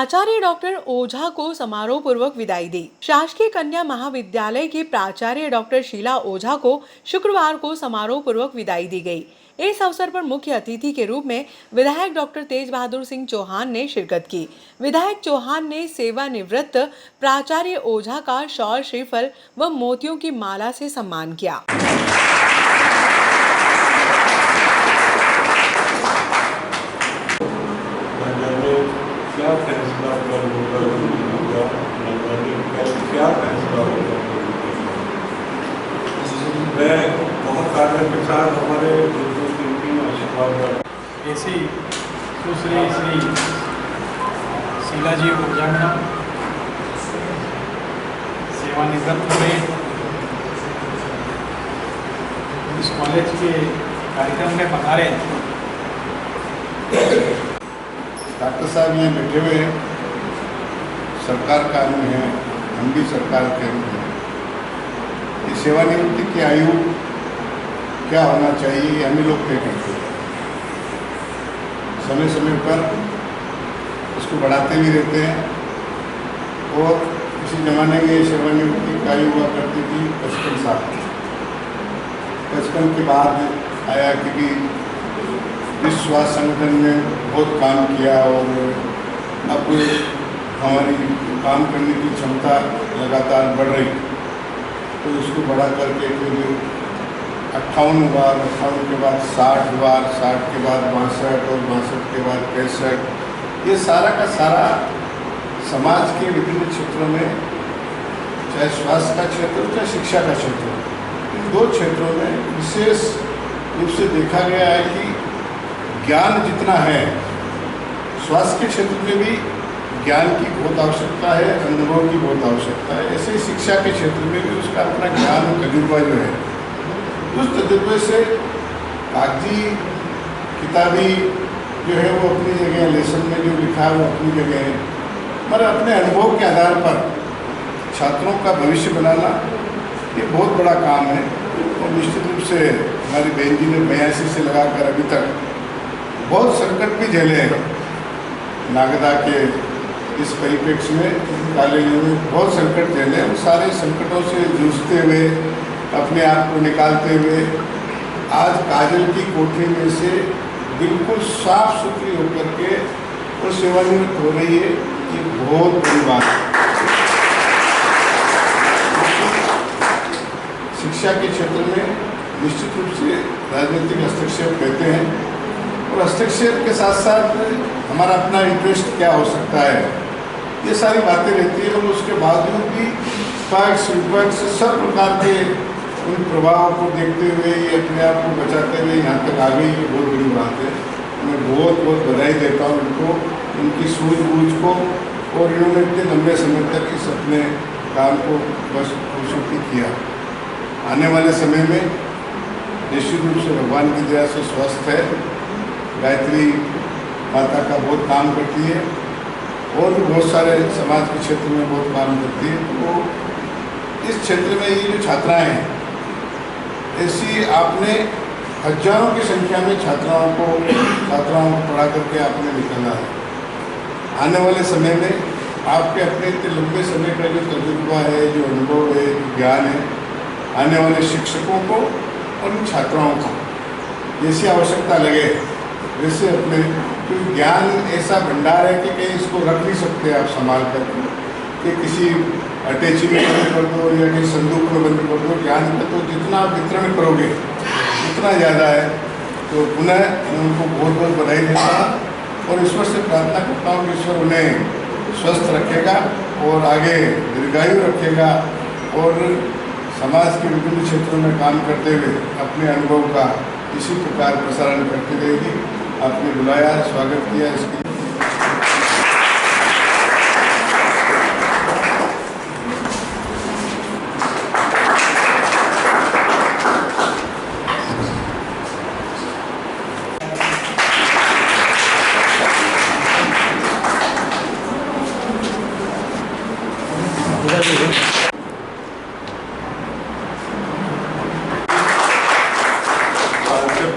प्राचार्य डॉक्टर ओझा को समारोह पूर्वक विदाई दी। शासकीय कन्या महाविद्यालय की प्राचार्य डॉक्टर शीला ओझा को शुक्रवार को समारोह पूर्वक विदाई दी गई। इस अवसर पर मुख्य अतिथि के रूप में विधायक डॉक्टर तेज बहादुर सिंह चौहान ने शिरकत की। विधायक चौहान ने सेवानिवृत्त प्राचार्य ओझा का शॉल, श्रीफल व मोतियों की माला से सम्मान किया। क्या फैसला कल होगा, क्या फैसला होगा। मैं बहुत आदर के साथ हमारे ऐसी सुश्री श्री शीला जी ओझा सेवानिवृत्त हुए इस कॉलेज के कार्यक्रम में पधारे। डॉक्टर साहब ये बैठे हुए हैं, सरकार का अंग है, हम भी सरकार के अंग हैं। ये सेवानिवृत्ति की आयु क्या होना चाहिए, हम लोग तय करते हैं। समय समय पर इसको बढ़ाते भी रहते हैं और किसी ज़माने में सेवानिवृत्ति की आयु हुआ करती थी 55 साल। 55 के बाद आया कि विश्व स्वास्थ्य संगठन ने बहुत काम किया और अब हमारी काम करने की क्षमता लगातार बढ़ रही, तो इसको बढ़ा करके फिर 58 बार, 58 के बाद 60 बार, 60 के बाद 62 और 62 के बाद 65। ये सारा का सारा समाज के विभिन्न क्षेत्रों में, चाहे स्वास्थ्य का क्षेत्र चाहे शिक्षा का क्षेत्र, इन दो क्षेत्रों में विशेष रूप से देखा गया है कि ज्ञान जितना है, स्वास्थ्य के क्षेत्र में भी ज्ञान की बहुत आवश्यकता है, अनुभव की बहुत आवश्यकता है। ऐसे ही शिक्षा के क्षेत्र में भी उसका अपना ज्ञान और तजुर्बा जो है, उस तजुर्बे से कागजी किताबी जो है वो अपनी जगह, लेसन में जो लिखा है वो अपनी जगह है, मगर अपने अनुभव के आधार पर छात्रों का भविष्य बनाना ये बहुत बड़ा काम है। और निश्चित रूप से हमारी बहन जी ने 82 से लगाकर अभी तक बहुत संकट भी झेले हैं। नागदा के इस परिप्रेक्ष्य में कॉलेजों में बहुत संकट झेले, उन सारे संकटों से जूझते हुए, अपने आप को निकालते हुए आज काजल की कोठरी में से बिल्कुल साफ सुथरी होकर के वो सेवानिवृत्त हो रही है। ये बहुत बड़ी बात है। शिक्षा के क्षेत्र में निश्चित रूप से राजनीतिक हस्तक्षेप कहते हैं, और हस्तक्षेप के साथ साथ हमारा अपना इंटरेस्ट क्या हो सकता है, ये सारी बातें रहती है। और उसके बावजूद भी पक्ष विपक्ष सब प्रकार के उन प्रभावों को देखते हुए ये अपने आप को बचाते हुए यहाँ तक आ गई, ये बहुत बड़ी बात है। मैं बहुत बहुत बधाई देता हूँ उनको, उनकी सूझबूझ को, और इन्होंने इतने लंबे समय तक इस अपने काम को बस खूबसूरती किया। आने वाले समय में निश्चित रूप से भगवान की दया से स्वस्थ है, गायत्री माता का बहुत काम करती है और भी बहुत सारे समाज के क्षेत्र में बहुत काम करती है। तो इस क्षेत्र में ये जो छात्राएं हैं, ऐसी आपने हजारों की संख्या में छात्राओं को पढ़ा करके आपने निकाला है। आने वाले समय में आपके अपने इतने लंबे समय का जो तजुर्बा है, जो अनुभव है, जो ज्ञान है, आने वाले शिक्षकों को और उन छात्राओं को जैसी आवश्यकता लगे वैसे अपने, क्योंकि ज्ञान ऐसा भंडार है कि कहीं इसको रख नहीं सकते आप संभाल कर कि किसी अटैची में बंद कर दो या किसी संदूक में बंद कर दो। ज्ञान का तो जितना आप वितरण करोगे उतना ज़्यादा है। तो पुनः मैं उनको बहुत बहुत बधाई देता हूँ और ईश्वर से प्रार्थना करता हूँ कि ईश्वर उन्हें स्वस्थ रखेगा और आगे दीर्घायु रखेगा और समाज के विभिन्न क्षेत्रों में काम करते हुए अपने अनुभव का इसी प्रकार प्रसारण करती रहेगी। आपने बुलाया, स्वागत किया, इसके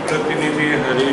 प्रतिनिधि हरी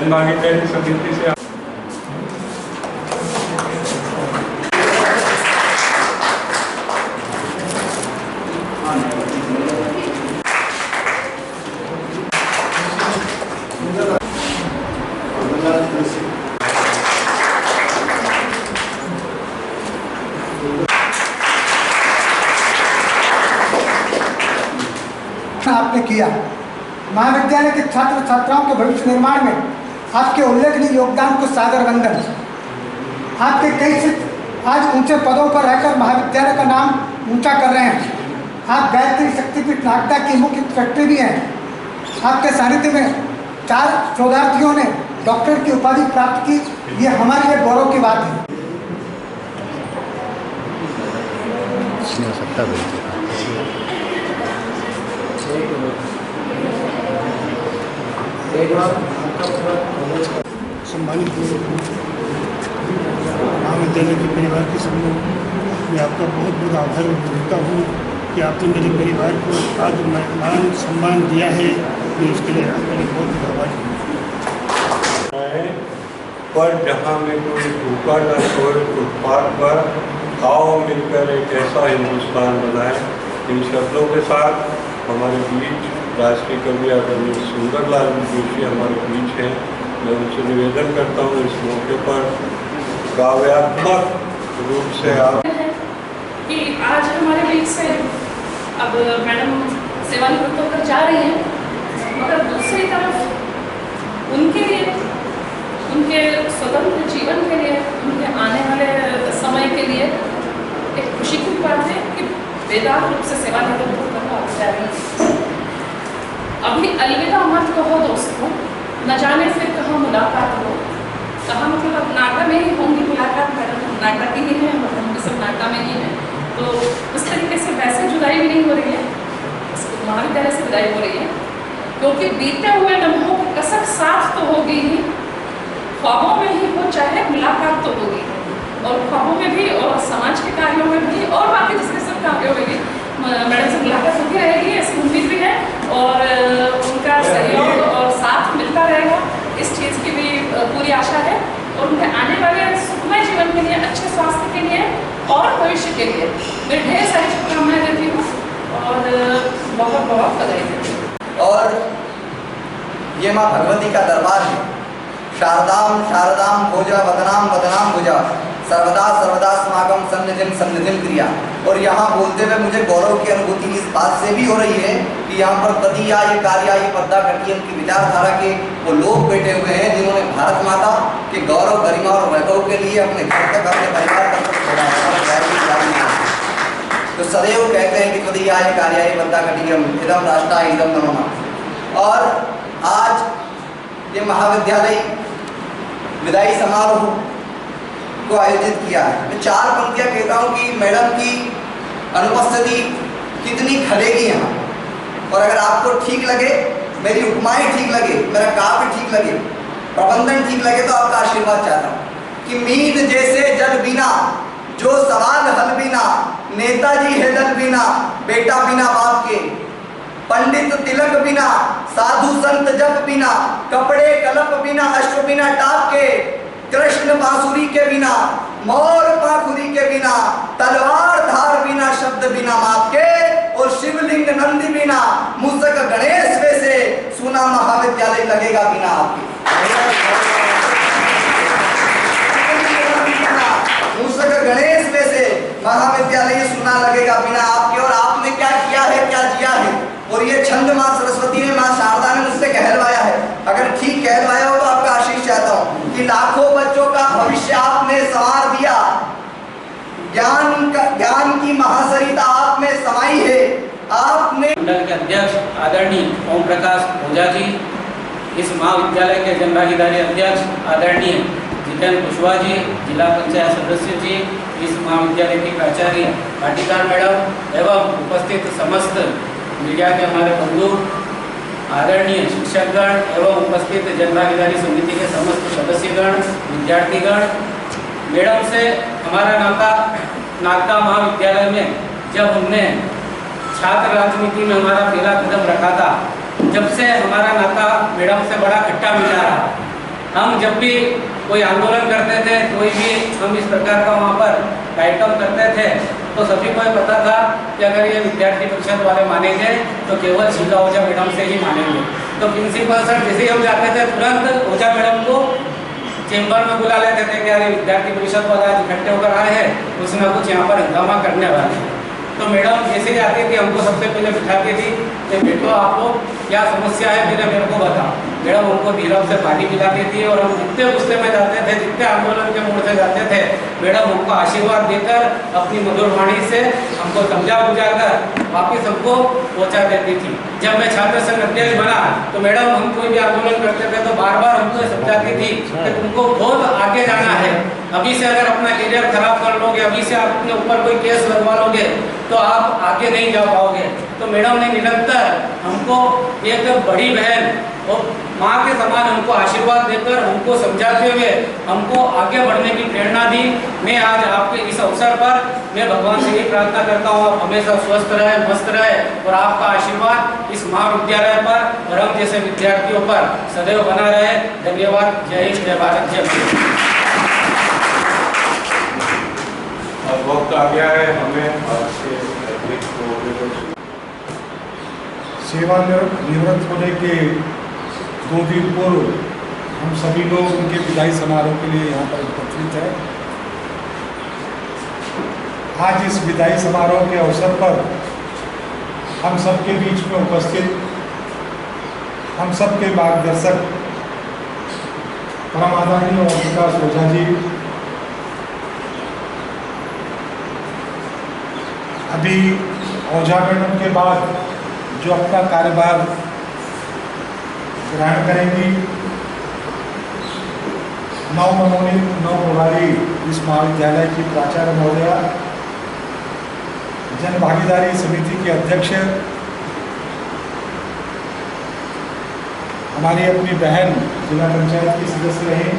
जन भागीदारी समिति से आपने किया। महाविद्यालय के छात्र छात्राओं के भविष्य निर्माण में आपके उल्लेखनीय योगदान को सादर वंदन। आपके कई शिक्षक आज ऊंचे पदों पर रहकर महाविद्यालय का नाम ऊंचा कर रहे हैं। आप गायत्री शक्तिपीठ नागदा की मुख्य ट्रस्टी भी हैं। आपके सानिध्य में 4 शोधार्थियों ने डॉक्टरेट की उपाधि प्राप्त की। ये हमारे लिए गौरव की बात है। सम्मानित महाविद्यालय के परिवार के सामने मैं आपका बहुत बहुत आभार व्यक्त हूँ कि आपने मेरे परिवार को आज मान सम्मान दिया है। मैं उसके लिए आपके लिए बहुत बहुत आभारी हूँ। पर जहाँ में कोई भूखा न सोए फुटपाथ पर आओ मिलकर एक ऐसा हिंदुस्तान बनाए। इन शब्दों के साथ हमारे बीच राष्ट्रीय कवि आदरणीय सुंदरलाल जोशी हमारे बीच हैं। मैं उनसे निवेदन करता हूँ इस मौके पर काव्यात्मक रूप से आप कि आज हमारे बीच से अब मैडम सेवानिवृत्त होकर जा रही हैं, मगर दूसरी तरफ उनके लिए, उनके स्वतंत्र जीवन के लिए, उनके आने वाले समय के लिए एक खुशी की बात है कि बेदाग रूप से सेवानिवृत्त होकर जा रही है। अभी अलविदा मत कहो दोस्तों, न जाने फिर कहाँ मुलाकात हो। कहाँ मतलब अब नागदा में ही होंगी मुलाकात। मैडम नागदा की ही है, मतलब हम सब नागदा में ही हैं। तो उस तरीके से वैसे जुदाई भी नहीं हो रही है, महाविद्यालय से विदाई हो रही है, क्योंकि बीते हुए लम्हों की कसक साथ तो होगी ही, ख्वाबों में ही हो चाहे मुलाकात तो होगी, और ख्वाबों में भी और समाज के कार्यों में भी और बाकी जिसके सब कार्यों में भी मैडम से मुलाकात होती रहेगी, ऐसी उम्मीद भी है। और उनका सहयोग और साथ मिलता रहेगा, इस चीज़ की भी पूरी आशा है। और उनके आने वाले सुखमय जीवन के लिए, अच्छे स्वास्थ्य के लिए और भविष्य के लिए मैं ढेर सारी शुभकामनाएं देती हूँ और बहुत बहुत बधाई देती हूँ। और ये माँ भगवती का दरबार है। शारदाम शारदाम भोजा वदनाम वदनाम भुजा सर्वदा सर्वदा समागम सन्निधिम सन्निधिम क्रिया। और यहाँ बोलते हुए मुझे गौरव की अनुभूति इस बात से भी हो रही है कि यहाँ पर तदीया ये कार्या ये पद्दा कटियम की विचारधारा के वो लोग बैठे हुए हैं जिन्होंने भारत माता के गौरव गरिमा और वैभव के लिए अपने घर तक अपने परिवार तक छोड़ा है। तो सदैव कहते हैं कि तदीया ये कार्या ये पद्दा कटियम इदम राष्ट्रा इदम नमः। और आज ये महाविद्यालय विदाई समारोह को आयोजित किया है। मैं 4 पंक्तियाँ कहता हूँ कि मैडम की अनुपस्थिति कितनी खलेगी यहाँ। और अगर आपको ठीक लगे, मेरी उपमाएं ठीक लगे, मेरा काव्य ठीक लगे, प्रबंधन ठीक लगे, तो आपका आशीर्वाद चाहता हूँ कि मीत जैसे जल बिना जो सवाल हल बिना, नेताजी है दल बिना बेटा बिना बाप के, पंडित तिलक बिना साधु संत जप बिना, कपड़े कलप बिना अश्व बिना टाप के, कृष्ण बांसुरी के बिना मोर पाखुरी के बिना, तलवार धार बिना शब्द बिना माप के, और शिवलिंग नंदी बिना मूसक गणेश वैसे सुना महाविद्यालय लगेगा बिना आपके। मूसक गणेश वैसे महाविद्यालय सुना लगेगा बिना आपके। और आपने क्या किया है, क्या जिया है। और ये छंद माँ सरस्वती ने, माँ शारदा ने मुझसे कहलवाया है। अगर ठीक कहलवाया हो तो आपका आशीष चाहता हूँ कि लाखों बच्चों का भविष्य आपने संवार दिया। ज्ञान की महासरिता आप में समाई है। आपने मंडल के अध्यक्ष आदरणीय ओम प्रकाश ओझा जी, इस महाविद्यालय के जनभागीदारी अध्यक्ष आदरणीय जितेंद्र कुशवाहा जी, जिला पंचायत सदस्य जी, इस महाविद्यालय के प्राचार्य पाटीदार मैडम एवं उपस्थित समस्त मीडिया के हमारे बंधु, आदरणीय शिक्षकगण एवं उपस्थित जनभागीदारी समिति के समस्त सदस्यगण, विद्यार्थीगण। मैडम से हमारा नाता नागदा महाविद्यालय में जब हमने छात्र राजनीति में हमारा पहला कदम रखा था, जब से हमारा नाता मैडम से बड़ा खट्टा मीठा रहा। हम जब भी कोई आंदोलन करते थे, कोई भी हम इस प्रकार का वहाँ पर कार्यक्रम करते थे, तो सभी को ये पता था कि अगर ये विद्यार्थी परिषद वाले मानेंगे तो केवल शीला ओझा मैडम से ही मानेंगे। तो प्रिंसिपल सर जैसे ही हम जाते थे तुरंत ओझा मैडम को चेंबर में बुला लेते थे कि यार विद्यार्थी परिषद वाला आज इकट्ठे होकर आए हैं, कुछ ना कुछ यहाँ पर हंगामा करने वाले हैं। तो मैडम जैसे ही आती थी हमको सबसे पहले बिठाती थी कि बेटो आप लोग क्या समस्या है पहले मेरे को बताओ। मैडम हमको धीरज से पानी पिलाती थी और हम जितने गुस्से में जाते थे, जितने आंदोलन के मोड़ से जाते थे, मैडम हमको आशीर्वाद देकर अपनी मधुर वाणी से हमको समझा बुझा कर वापिस हमको पहुँचा देती थी। जब मैं छात्र संघ अध्यक्ष बना तो मैडम हम कोई भी आंदोलन करते थे तो बार बार हमको समझाती थी कि तुमको बहुत आगे जाना है, अभी से अगर अपना करियर खराब कर लोगे, अभी से आप अपने ऊपर कोई केस लगवा लोगे तो आप आगे नहीं जा पाओगे। तो मैडम ने निरंतर हमको एक बड़ी बहन और माँ के समान हमको आशीर्वाद देकर हमको समझाते हुए हमको आगे बढ़ने की प्रेरणा दी। मैं आज आपके इस अवसर पर मैं भगवान से यही प्रार्थना करता हूँ आप हमेशा स्वस्थ रहे, मस्त रहे और आपका आशीर्वाद इस महाविद्यालय पर और हम जैसे विद्यार्थियों पर सदैव बना रहे। धन्यवाद। जय हिंद, जय भारत, जय माता। अब वक्त आ गया है हमें आपसे अध्यक्ष को सेवानिवृत्त होने के 2 दिन पूर्व हम सभी लोग उनके विदाई समारोह के लिए यहाँ पर उपस्थित हैं। आज इस विदाई समारोह के अवसर पर हम सबके बीच में उपस्थित हम सबके मार्गदर्शक परम आदरणीय ओम प्रकाश ओझा जी अभी ओझा मैडम के बाद जो अपना कार्यभार ग्रहण करेंगी, 9 प्रभारी इस महाविद्यालय की प्राचार्य महोदया, जन भागीदारी समिति के अध्यक्ष हमारी अपनी बहन जिला पंचायत की सदस्य रही,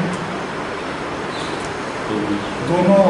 दोनों